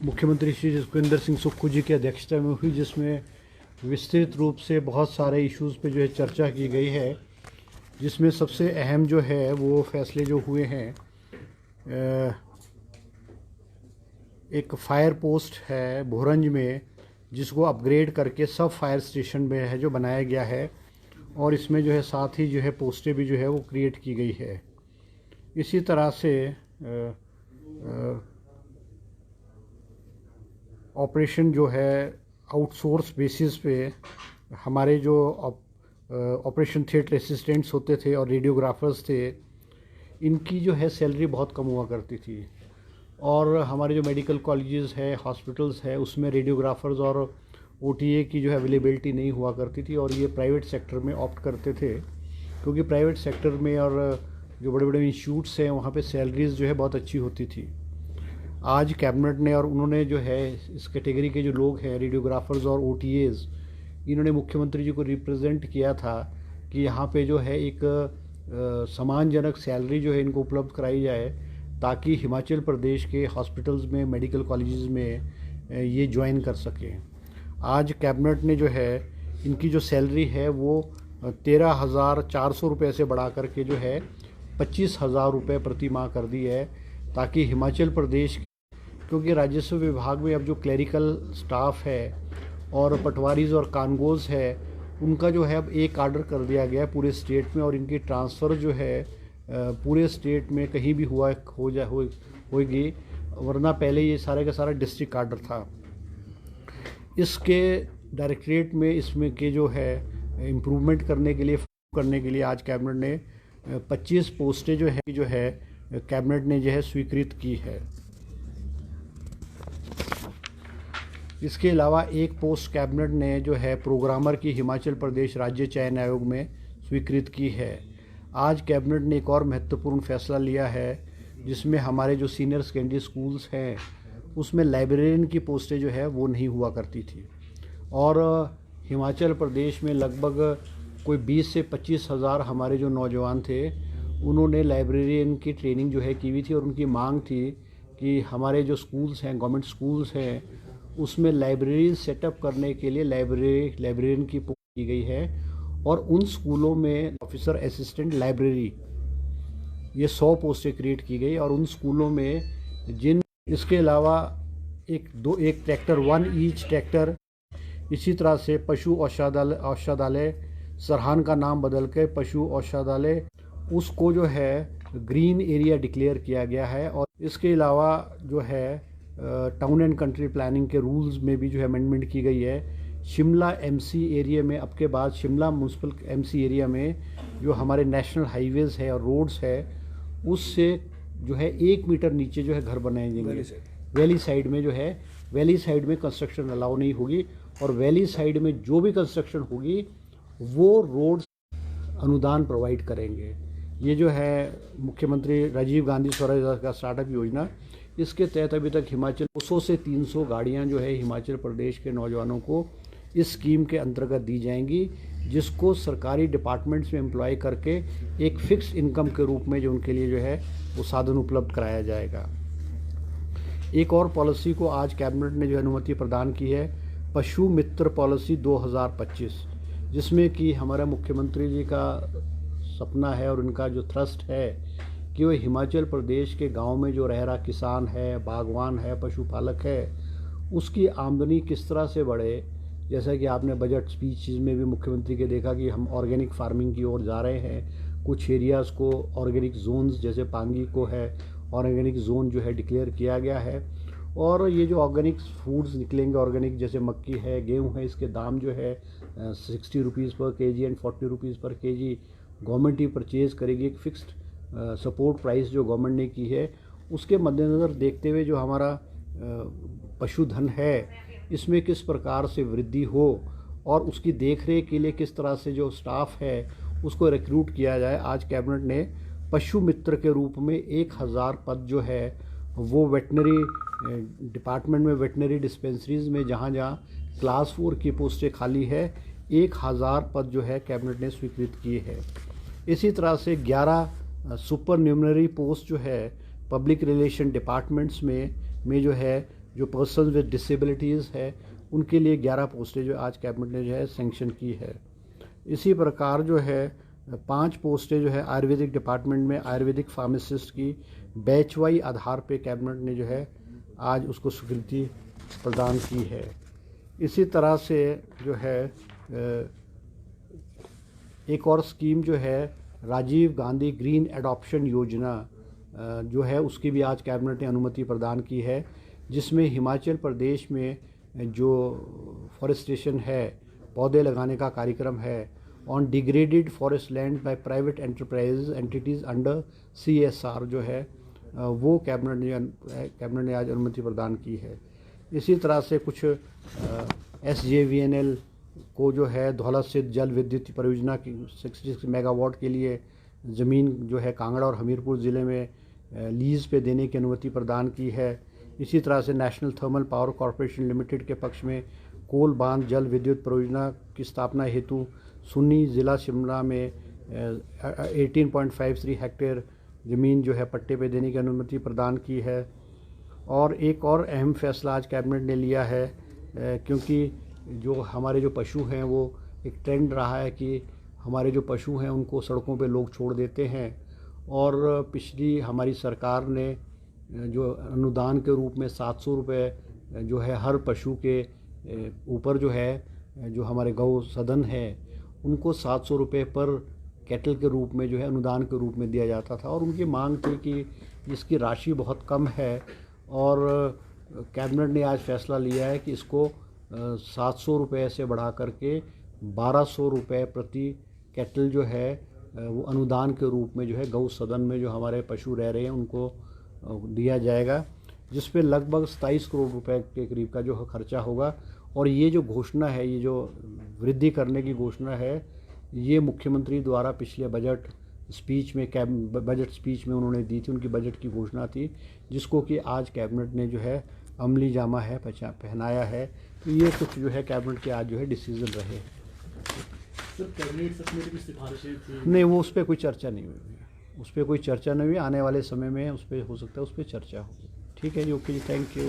मुख्यमंत्री श्री सुखविंदर सिंह सुक्खू जी की अध्यक्षता में हुई, जिसमें विस्तृत रूप से बहुत सारे इश्यूज़ पे जो है चर्चा की गई है। जिसमें सबसे अहम जो है वो फैसले जो हुए हैं, एक फायर पोस्ट है भोरंज में जिसको अपग्रेड करके सब फायर स्टेशन में है जो बनाया गया है, और इसमें जो है साथ ही जो है पोस्टें भी जो है वो क्रिएट की गई है। इसी तरह से ऑपरेशन जो है आउटसोर्स बेसिस पे हमारे जो ऑपरेशन थिएटर असिस्टेंट्स होते थे और रेडियोग्राफर्स थे, इनकी जो है सैलरी बहुत कम हुआ करती थी। और हमारे जो मेडिकल कॉलेजेस है, हॉस्पिटल्स है, उसमें रेडियोग्राफर्स और ओटीए की जो है अवेलेबिलिटी नहीं हुआ करती थी, और ये प्राइवेट सेक्टर में ऑप्ट करते थे, क्योंकि प्राइवेट सेक्टर में और जो बड़े बड़े इंस्टीट्यूट्स हैं वहाँ पे सैलरीज़ जो है बहुत अच्छी होती थी। आज कैबिनेट ने और उन्होंने जो है इस कैटेगरी के जो लोग हैं रेडियोग्राफर्स और ओटीएज, इन्होंने मुख्यमंत्री जी को रिप्रेजेंट किया था कि यहाँ पे जो है एक सम्मानजनक सैलरी जो है इनको उपलब्ध कराई जाए, ताकि हिमाचल प्रदेश के हॉस्पिटल्स में, मेडिकल कॉलेजेस में ये ज्वाइन कर सकें। आज कैबिनेट ने जो है इनकी जो सैलरी है वो 13,400 रुपये से बढ़ा करके जो है 25,000 रुपये प्रति माह कर दी है, ताकि हिमाचल प्रदेश, क्योंकि राजस्व विभाग में अब जो क्लरिकल स्टाफ है और पटवारीज़ और कानगोज़ है, उनका जो है अब एक आर्डर कर दिया गया है पूरे स्टेट में, और इनकी ट्रांसफ़र जो है पूरे स्टेट में कहीं भी होगी, वरना पहले ये सारे का सारा डिस्ट्रिक्ट आर्डर था। इसके डायरेक्टरेट में इसमें के जो है इम्प्रूवमेंट करने के लिए आज कैबिनेट ने 25 पोस्टें जो है कैबिनेट ने जो है स्वीकृत की है। इसके अलावा एक पोस्ट कैबिनेट ने जो है प्रोग्रामर की हिमाचल प्रदेश राज्य चयन आयोग में स्वीकृत की है। आज कैबिनेट ने एक और महत्वपूर्ण फैसला लिया है, जिसमें हमारे जो सीनियर सेकेंडरी स्कूल्स हैं उसमें लाइब्रेरियन की पोस्टें जो है वो नहीं हुआ करती थी, और हिमाचल प्रदेश में लगभग कोई 20 से 25 हज़ार हमारे जो नौजवान थे, उन्होंने लाइब्रेरियन की ट्रेनिंग जो है की हुई थी, और उनकी मांग थी कि हमारे जो स्कूल्स हैं, गवर्नमेंट स्कूल्स हैं, उसमें लाइब्रेरी सेटअप करने के लिए लाइब्रेरियन की पोस्ट की गई है, और उन स्कूलों में ऑफिसर असिस्टेंट लाइब्रेरी, ये 100 पोस्टें क्रिएट की गई। और उन स्कूलों में इसके अलावा एक ट्रैक्टर, 1 ईच ट्रैक्टर, इसी तरह से पशु औषधालय सरहान का नाम बदल के पशु औषधालय, उसको जो है ग्रीन एरिया डिक्लेयर किया गया है। और इसके अलावा जो है टाउन एंड कंट्री प्लानिंग के रूल्स में भी जो है अमेंडमेंट की गई है। शिमला एमसी एरिया में, अब के बाद शिमला म्यूनसिपल एमसी एरिया में जो हमारे नेशनल हाईवेज़ है और रोड्स है, उससे जो है 1 मीटर नीचे जो है घर बनाए जाएंगे। वैली साइड में जो है, वैली साइड में कंस्ट्रक्शन अलाउ नहीं होगी, और वैली साइड में जो भी कंस्ट्रक्शन होगी वो रोड्स अनुदान प्रोवाइड करेंगे। ये जो है मुख्यमंत्री राजीव गांधी स्वरोजगार का स्टार्टअप योजना, इसके तहत अभी तक हिमाचल 200 से 300 गाड़ियाँ जो है हिमाचल प्रदेश के नौजवानों को इस स्कीम के अंतर्गत दी जाएंगी, जिसको सरकारी डिपार्टमेंट्स में एम्प्लॉय करके एक फ़िक्स इनकम के रूप में जो उनके लिए जो है वो साधन उपलब्ध कराया जाएगा। एक और पॉलिसी को आज कैबिनेट ने जो अनुमति प्रदान की है, पशु मित्र पॉलिसी 2025, जिसमें कि हमारा मुख्यमंत्री जी का सपना है और उनका जो थ्रस्ट है कि वो हिमाचल प्रदेश के गांव में जो रह रहा किसान है, बागवान है, पशुपालक है, उसकी आमदनी किस तरह से बढ़े। जैसा कि आपने बजट स्पीच में भी मुख्यमंत्री के देखा कि हम ऑर्गेनिक फार्मिंग की ओर जा रहे हैं। कुछ एरियाज़ को ऑर्गेनिक जोन्स, जैसे पांगी को है ऑर्गेनिक जोन जो है डिक्लेयर किया गया है, और ये जो ऑर्गेनिक फूड्स निकलेंगे, ऑर्गेनिक जैसे मक्की है, गेहूँ है, इसके दाम जो है 60 रुपीज़ पर केजी एंड 40 रुपीज़ पर केजी गवर्नमेंट ही परचेज़ करेगी। एक फिक्स्ड सपोर्ट प्राइस जो गवर्नमेंट ने की है, उसके मद्देनज़र देखते हुए जो हमारा पशुधन है इसमें किस प्रकार से वृद्धि हो, और उसकी देखरेख के लिए किस तरह से जो स्टाफ है उसको रिक्रूट किया जाए। आज कैबिनेट ने पशु मित्र के रूप में 1000 पद जो है वो वेटनरी डिपार्टमेंट में, वेटनरी डिस्पेंसरीज में जहाँ जहाँ क्लास 4 की पोस्टें खाली है, 1000 पद जो है कैबिनेट ने स्वीकृत किए हैं। इसी तरह से 11 सुपर न्यूमनरी पोस्ट जो है पब्लिक रिलेशन डिपार्टमेंट्स में जो है जो पर्सन विद डिसेबिलिटीज़ है उनके लिए 11 पोस्टें जो आज कैबिनेट ने जो है सेंक्शन की है। इसी प्रकार जो है 5 पोस्टें जो है आयुर्वेदिक डिपार्टमेंट में आयुर्वेदिक फार्मासिस्ट की बैच वाई आधार पे कैबिनेट ने जो है आज उसको स्वीकृति प्रदान की है। इसी तरह से जो है एक और स्कीम जो है राजीव गांधी ग्रीन एडॉप्शन योजना जो है उसकी भी आज कैबिनेट ने अनुमति प्रदान की है, जिसमें हिमाचल प्रदेश में जो फॉरेस्टेशन है, पौधे लगाने का कार्यक्रम है on degraded forest land by private enterprise entities under CSR जो है वो कैबिनेट ने आज अनुमति प्रदान की है। इसी तरह से कुछ SJVNL को जो है धौला स्थित जल विद्युत परियोजना की 66 मेगावाट के लिए ज़मीन जो है कांगड़ा और हमीरपुर ज़िले में लीज़ पे देने की अनुमति प्रदान की है। इसी तरह से national thermal power corporation limited के पक्ष में कोल बांध जल विद्युत परियोजना की स्थापना हेतु सुन्नी ज़िला शिमला में 18.53 हेक्टेयर ज़मीन जो है पट्टे पे देने की अनुमति प्रदान की है। और एक और अहम फैसला आज कैबिनेट ने लिया है, क्योंकि जो हमारे जो पशु हैं वो एक ट्रेंड रहा है कि हमारे जो पशु हैं उनको सड़कों पे लोग छोड़ देते हैं, और पिछली हमारी सरकार ने जो अनुदान के रूप में 700 रुपये जो है हर पशु के ऊपर जो है जो हमारे गौ सदन है उनको 700 रुपये पर कैटल के रूप में जो है अनुदान के रूप में दिया जाता था, और उनकी मांग थी कि इसकी राशि बहुत कम है, और कैबिनेट ने आज फैसला लिया है कि इसको 700 रुपये से बढ़ा करके 1200 रुपये प्रति कैटल जो है वो अनुदान के रूप में जो है गौ सदन में जो हमारे पशु रह रहे हैं उनको दिया जाएगा, जिस पे लगभग 27 करोड़ रुपए के करीब का जो खर्चा होगा। और ये जो घोषणा है, ये जो वृद्धि करने की घोषणा है, ये मुख्यमंत्री द्वारा पिछले बजट स्पीच में उन्होंने दी थी, उनकी बजट की घोषणा थी, जिसको कि आज कैबिनेट ने जो है अमली जामा है पहनाया है। तो ये कुछ जो है कैबिनेट के आज जो है डिसीजन रहे। सर कैबिनेट समिति की सिफारिशें थी? नहीं, वो उस पर कोई चर्चा नहीं हुई, उस पर कोई चर्चा नहीं हुई। आने वाले समय में उस पर हो सकता है उस पर चर्चा होगी। ठीक है जी, ओके जी, थैंक यू।